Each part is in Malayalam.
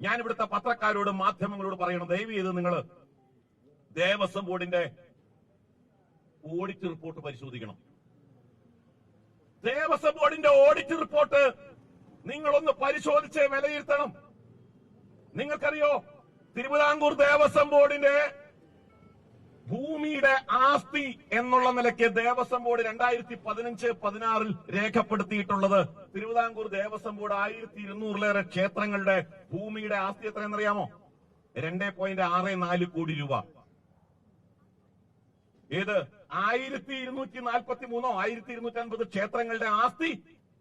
ഞാൻ ഇവിടുത്തെ പത്രക്കാരോട് മാധ്യമങ്ങളോട് പറയണം, ദയവ് ചെയ്ത് നിങ്ങൾ ദേവസ്വം ബോർഡിന്റെ ഓഡിറ്റ് റിപ്പോർട്ട് പരിശോധിക്കണം. ദേവസ്വം ബോർഡിന്റെ ഓഡിറ്റ് റിപ്പോർട്ട് നിങ്ങളൊന്ന് പരിശോധിച്ച് വിലയിരുത്തണം. നിങ്ങൾക്കറിയോ, തിരുവിതാംകൂർ ദേവസ്വം ബോർഡിന്റെ ഭൂമിയുടെ ആസ്തി എന്നുള്ള നിലയ്ക്ക് ദേവസ്വം ബോർഡ് 2015-16 രേഖപ്പെടുത്തിയിട്ടുള്ളത്, തിരുവിതാംകൂർ ദേവസ്വം ബോർഡ് 1200-ലേറെ ക്ഷേത്രങ്ങളുടെ ഭൂമിയുടെ ആസ്തി എത്രയെന്നറിയാമോ? 2.64 കോടി രൂപ. ഏത് 1243 1250 ക്ഷേത്രങ്ങളുടെ ആസ്തി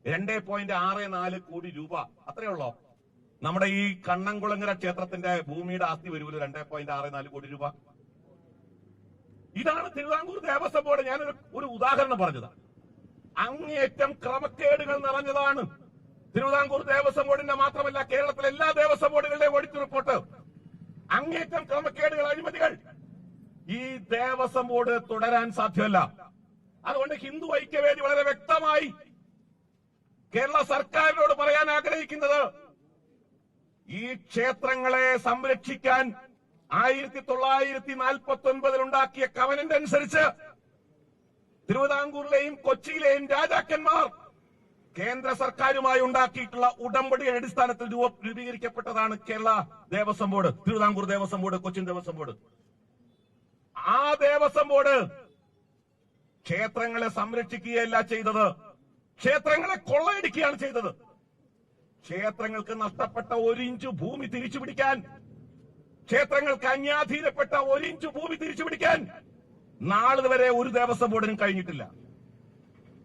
2.64 കോടി രൂപ. അത്രയുള്ളോ? നമ്മുടെ ഈ കണ്ണംകുളങ്ങര ക്ഷേത്രത്തിന്റെ ഭൂമിയുടെ ആസ്തി വരുമല്ലോ 2.64 കോടി രൂപ. ഇതാണ് തിരുവിതാംകൂർ ദേവസ്വം ബോർഡ്. ഞാനൊരു ഉദാഹരണം പറഞ്ഞതാണ്. അങ്ങേയറ്റം ക്രമക്കേടുകൾ നിറഞ്ഞതാണ് തിരുവിതാംകൂർ ദേവസ്വം ബോർഡിന്റെ മാത്രമല്ല കേരളത്തിലെ എല്ലാ ദേവസ്വം ബോർഡുകളുടെയും ഓഡിറ്റ് റിപ്പോർട്ട്. അങ്ങേയറ്റം ക്രമക്കേടുകൾ, അഴിമതികൾ. ഈ ദേവസ്വം ബോർഡ് തുടരാൻ സാധ്യമല്ല. അതുകൊണ്ട് ഹിന്ദു ഐക്യവേദി വളരെ വ്യക്തമായി കേരള സർക്കാരിനോട് പറയാൻ ആഗ്രഹിക്കുന്നത്, ഈ ക്ഷേത്രങ്ങളെ സംരക്ഷിക്കാൻ 1949 ഉണ്ടാക്കിയ കവനന്റ് അനുസരിച്ച് തിരുവിതാംകൂറിലെയും കൊച്ചിയിലെയും രാജാക്കന്മാർ കേന്ദ്ര സർക്കാരുമായി ഉണ്ടാക്കിയിട്ടുള്ള ഉടമ്പടിയുടെ അടിസ്ഥാനത്തിൽ രൂപീകരിക്കപ്പെട്ടതാണ് Kerala Devaswom board, Thiruvithamkoor Devaswom board, Cochin Devaswom board. ആ ദേവസ്വം ബോർഡ് ക്ഷേത്രങ്ങളെ സംരക്ഷിക്കുകയല്ല ചെയ്തത്, ക്ഷേത്രങ്ങളെ കൊള്ളയടിക്കുകയാണ് ചെയ്തത്. ക്ഷേത്രങ്ങൾക്ക് നഷ്ടപ്പെട്ട 1 ഇഞ്ച് ഭൂമി തിരിച്ചുപിടിക്കാൻ, ക്ഷേത്രങ്ങൾക്ക് അന്യാധീനപ്പെട്ട 1 ഇഞ്ച് ഭൂമി തിരിച്ചുപിടിക്കാൻ നാളിതുവരെ ഒരു ദേവസ്വം ബോർഡിനും കഴിഞ്ഞിട്ടില്ല.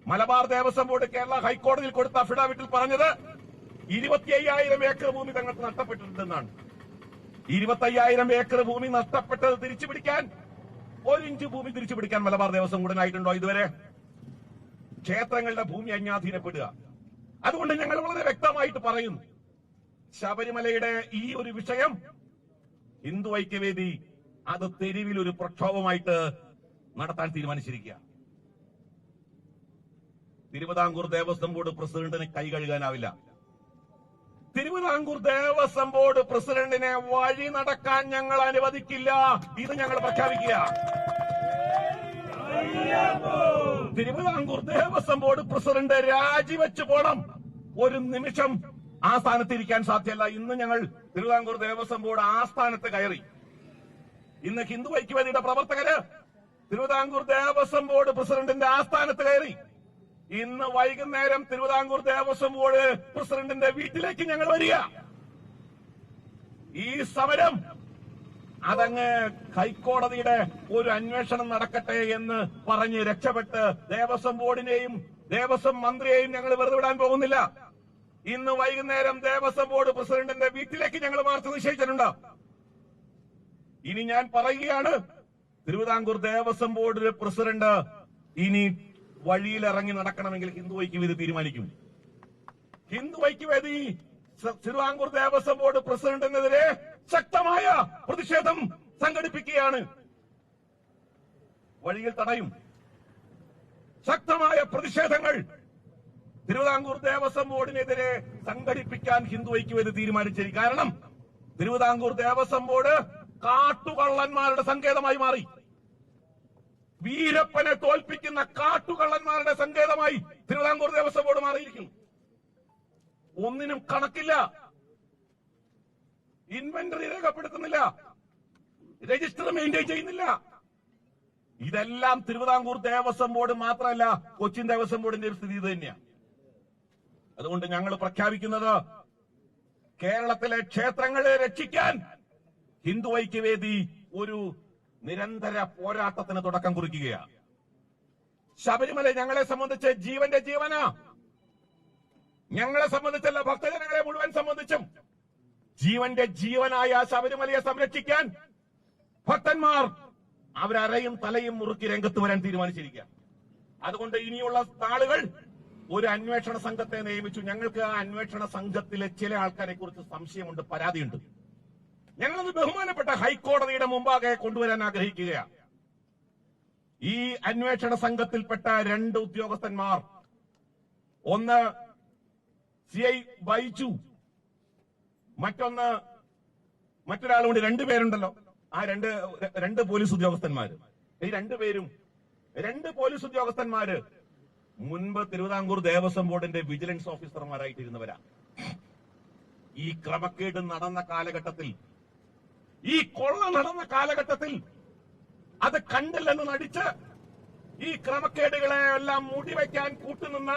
മലബാർ ദേവസ്വം ബോർഡ് കേരള ഹൈക്കോടതിയിൽ കൊടുത്ത അഫിഡാവിറ്റിൽ പറഞ്ഞത് 25,000 ഏക്കർ ഭൂമി തങ്ങൾക്ക് നഷ്ടപ്പെട്ടിട്ടുണ്ടെന്നാണ്. 25,000 ഏക്കർ ഭൂമി നഷ്ടപ്പെട്ടത് തിരിച്ചുപിടിക്കാൻ 1 ഇഞ്ച് ഭൂമി തിരിച്ചുപിടിക്കാൻ മലബാർ ദേവസ്വം ബോർഡിനായിട്ടുണ്ടോ ഇതുവരെ? ക്ഷേത്രങ്ങളുടെ ഭൂമി അന്യാധീനപ്പെടുക. അതുകൊണ്ട് ഞങ്ങൾ വളരെ വ്യക്തമായിട്ട് പറയുന്നു, ശബരിമലയുടെ ഈ ഒരു വിഷയം ഹിന്ദു ഐക്യവേദി അത് തെരുവിൽ ഒരു പ്രക്ഷോഭമായിട്ട് നടത്താൻ തീരുമാനിച്ചിരിക്കുക. തിരുവിതാംകൂർ ദേവസ്വം ബോർഡ് പ്രസിഡന്റിന് കൈ കഴുകാനാവില്ല. തിരുവിതാംകൂർ ദേവസ്വം ബോർഡ് പ്രസിഡന്റിനെ വഴി നടക്കാൻ ഞങ്ങൾ അനുവദിക്കില്ല. ഇത് ഞങ്ങൾ പ്രഖ്യാപിക്കുക. തിരുവിതാംകൂർ ദേവസ്വം ബോർഡ് പ്രസിഡന്റ് രാജിവെച്ചു പോണം. ഒരു നിമിഷം ആ സ്ഥാനത്തിരിക്കാൻ സാധ്യമല്ല. ഇന്ന് ഞങ്ങൾ തിരുവിതാംകൂർ ദേവസ്വം ബോർഡ് ആസ്ഥാനത്ത് കയറി. ഇന്ന് ഹിന്ദു ഐക്യവേദിയുടെ പ്രവർത്തകര് തിരുവിതാംകൂർ ദേവസ്വം ബോർഡ് പ്രസിഡന്റിന്റെ ആസ്ഥാനത്ത് കയറി. ഇന്ന് വൈകുന്നേരം തിരുവിതാംകൂർ ദേവസ്വം ബോർഡ് പ്രസിഡന്റിന്റെ വീട്ടിലേക്ക് ഞങ്ങൾ വരിക. ഈ സമരം അതങ്ങ് ഹൈക്കോടതിയുടെ ഒരു അന്വേഷണം നടക്കട്ടെ എന്ന് പറഞ്ഞ് രക്ഷപ്പെട്ട് ദേവസ്വം ബോർഡിനെയും ദേവസ്വം മന്ത്രിയെയും ഞങ്ങൾ വെറുതെ വിടാൻ പോകുന്നില്ല. ഇന്ന് വൈകുന്നേരം ദേവസ്വം ബോർഡ് പ്രസിഡന്റിന്റെ വീട്ടിലേക്ക് ഞങ്ങൾ മാർച്ച് നിശ്ചയിച്ചിട്ടുണ്ട്. ഇനി ഞാൻ പറയുകയാണ്, തിരുവിതാംകൂർ ദേവസ്വം ബോർഡ് പ്രസിഡന്റ് ഇനി വഴിയിലിറങ്ങി നടക്കണമെങ്കിൽ ഹിന്ദു ഐക്യവേദി തീരുമാനിക്കും. ഹിന്ദു ഐക്യവേദി തിരുവിതാംകൂർ ദേവസ്വം ബോർഡ് പ്രസിഡന്റിനെതിരെ ശക്തമായ പ്രതിഷേധം സംഘടിപ്പിക്കുകയാണ്. വഴിയിൽ തടയും. ശക്തമായ പ്രതിഷേധങ്ങൾ തിരുവിതാംകൂർ ദേവസ്വം ബോർഡിനെതിരെ സംഘടിപ്പിക്കാൻ ഹിന്ദു ഐക്യവേദി തീരുമാനിച്ചിരിക്കും. കാരണം തിരുവിതാംകൂർ ദേവസ്വം ബോർഡ് കാട്ടുകള്ളന്മാരുടെ സങ്കേതമായി മാറി. വീരപ്പനെ തോൽപ്പിക്കുന്ന കാട്ടുകള്ളന്മാരുടെ സങ്കേതമായി തിരുവിതാംകൂർ ദേവസ്വം ബോർഡ് മാറിയിരിക്കുന്നു. ഒന്നിനും കണക്കില്ല, ഇൻവെന്ററി രേഖപ്പെടുത്തുന്നില്ല, രജിസ്റ്റർ മെയിൻറ്റെയിൻ ചെയ്യുന്നില്ല. ഇതെല്ലാം തിരുവിതാംകൂർ ദേവസ്വം ബോർഡ് മാത്രമല്ല, കൊച്ചിൻ ദേവസ്വം ബോർഡിന്റെ ഒരു സ്ഥിതി ഇത് തന്നെയാണ്. അതുകൊണ്ട് ഞങ്ങൾ പ്രഖ്യാപിക്കുന്നത്, കേരളത്തിലെ ക്ഷേത്രങ്ങളെ രക്ഷിക്കാൻ ഹിന്ദു ഐക്യവേദി ഒരു നിരന്തര പോരാട്ടത്തിന് തുടക്കം കുറിക്കുകയാണ്. ശബരിമല ഞങ്ങളെ സംബന്ധിച്ച് ജീവന്റെ ജീവനാ. ഞങ്ങളെ സംബന്ധിച്ചല്ല, ഭക്തജനങ്ങളെ മുഴുവൻ സംബന്ധിച്ചും ജീവന്റെ ജീവനായ ശബരിമലയെ സംരക്ഷിക്കാൻ ഭക്തന്മാർ അവരരയും തലയും മുറുക്കി രംഗത്ത് വരാൻ തീരുമാനിച്ചിരിക്കുക. അതുകൊണ്ട് ഇനിയുള്ള നാളുകൾ ഒരു അന്വേഷണ സംഘത്തെ നിയമിച്ചു. ഞങ്ങൾക്ക് ആ അന്വേഷണ സംഘത്തിലെ ചില ആൾക്കാരെ കുറിച്ച് സംശയമുണ്ട്, പരാതിയുണ്ട്. ഞങ്ങളത് ബഹുമാനപ്പെട്ട ഹൈക്കോടതിയുടെ മുമ്പാകെ കൊണ്ടുവരാൻ ആഗ്രഹിക്കുകയാണ്. ഈ അന്വേഷണ സംഘത്തിൽപ്പെട്ട 2 ഉദ്യോഗസ്ഥന്മാർ, ഒന്ന് CI ബൈജു, മറ്റൊന്ന് മറ്റൊരാളുകൊണ്ട് രണ്ടുപേരുണ്ടല്ലോ. ആ രണ്ട് പോലീസ് ഉദ്യോഗസ്ഥന്മാര്, ഈ രണ്ട് പോലീസ് ഉദ്യോഗസ്ഥന്മാര് മുൻപ് തിരുവിതാംകൂർ ദേവസ്വം ബോർഡിന്റെ വിജിലൻസ് ഓഫീസർമാരായിട്ടിരുന്നവരാ. ഈ ക്രമക്കേട് നടന്ന കാലഘട്ടത്തിൽ, ഈ കൊള്ള നടന്ന കാലഘട്ടത്തിൽ അത് കണ്ടില്ലെന്ന് നടിച്ച് ഈ ക്രമക്കേടുകളെ എല്ലാം മൂടിവയ്ക്കാൻ കൂട്ടുനിന്ന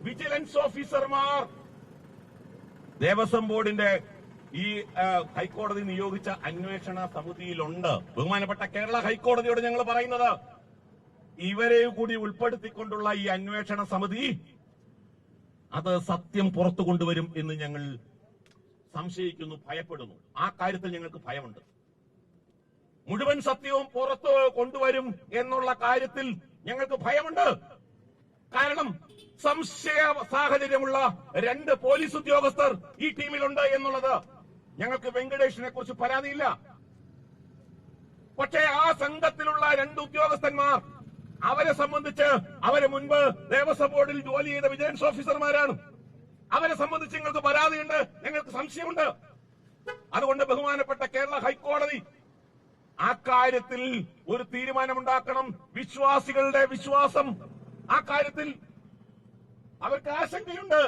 വിജിലൻസ് ഓഫീസർമാർ ദേവസ്വം ബോർഡിന്റെ ഈ ഹൈക്കോടതി നിയോഗിച്ച അന്വേഷണ സമിതിയിലുണ്ട്. ബഹുമാനപ്പെട്ട കേരള ഹൈക്കോടതിയോട് ഞങ്ങൾ പറയുന്നത്, ഇവരെ കൂടി ഉൾപ്പെടുത്തിക്കൊണ്ടുള്ള ഈ അന്വേഷണ സമിതി അത് സത്യം പുറത്തു കൊണ്ടുവരും എന്ന് ഞങ്ങൾ സംശയിക്കുന്നു, ഭയപ്പെടുന്നു. ആ കാര്യത്തിൽ ഞങ്ങൾക്ക് ഭയമുണ്ട്. മുഴുവൻ സത്യവും പുറത്തു കൊണ്ടുവരും എന്നുള്ള കാര്യത്തിൽ ഞങ്ങൾക്ക് ഭയമുണ്ട്. കാരണം സംശയ സാഹചര്യമുള്ള രണ്ട് പോലീസ് ഉദ്യോഗസ്ഥർ ഈ ടീമിലുണ്ട് എന്നുള്ളത് ഞങ്ങൾക്ക് വെങ്കടേഷിനെ കുറിച്ച് പരാതിയില്ല. പക്ഷേ ആ സംഘത്തിലുള്ള രണ്ട് ഉദ്യോഗസ്ഥന്മാർ, അവരെ സംബന്ധിച്ച് അവര് മുൻപ് ദേവസ്വം ബോർഡിൽ ജോലി ചെയ്ത വിജിലൻസ് ഓഫീസർമാരാണ്. അവരെ സംബന്ധിച്ച് ഞങ്ങൾക്ക് പരാതിയുണ്ട്, ഞങ്ങൾക്ക് സംശയമുണ്ട്. അതുകൊണ്ട് ബഹുമാനപ്പെട്ട കേരള ഹൈക്കോടതി ആ കാര്യത്തിൽ ഒരു തീരുമാനമുണ്ടാക്കണം. വിശ്വാസികളുടെ വിശ്വാസം ആ കാര്യത്തിൽ അവർക്ക് ആശങ്കയുണ്ട്.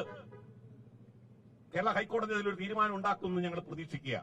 കേരള ഹൈക്കോടതി അതിലൊരു തീരുമാനം ഉണ്ടാക്കുമെന്ന് ഞങ്ങൾ പ്രതീക്ഷിക്കുക.